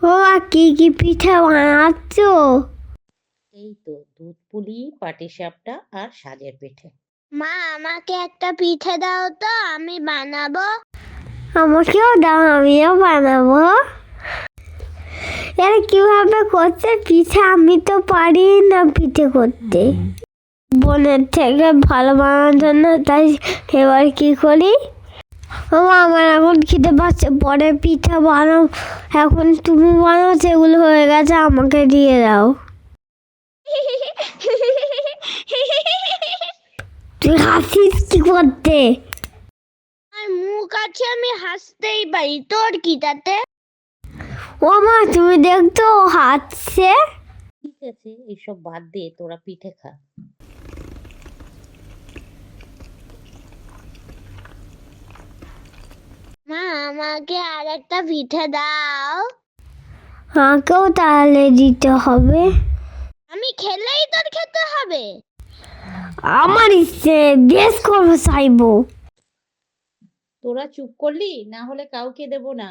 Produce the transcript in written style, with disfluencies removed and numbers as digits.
ও মা, কি কি পিঠা বানাচ্ছ? এই তো দুধ পুলি, পাটিসাপটা আর সাজের পিঠে। মা, আমাকে একটা পিঠে দাও তো, আমি বানাবো। আমাকেও দাও, আমিও বানাবো। এর কিভাবে করছে পিঠে? আমি তো পারি না পিঠে করতে। বোনের থেকে ভালো বানানোর জন্য তাই এবার কি করি? ও মা, আমার এখন খিদে পাচ্ছে, পরে পিঠা বানাও। এখন তুমি বানাও, সেগুলো হয়ে গেছে, আমাকে দিয়ে দাও। তুই হাসিস কি করতে? আর মুখ আছে, আমি হাসতেই পারি, তোর কি তাতে? ও মা, তুমি দেখতো ও হাসছে। ঠিক আছে, এইসব বাদ দিয়ে তোরা পিঠে খা। মা, আমাকে আর একটা পিঠে দাও। আমাকেও তাহলে দিতে হবে। আমি খেলেই তোর খেতে হবে। আমার ইচ্ছে, বেশ করবো চাইবো। তোরা চুপ করলি, না হলে কাউকে দেব না।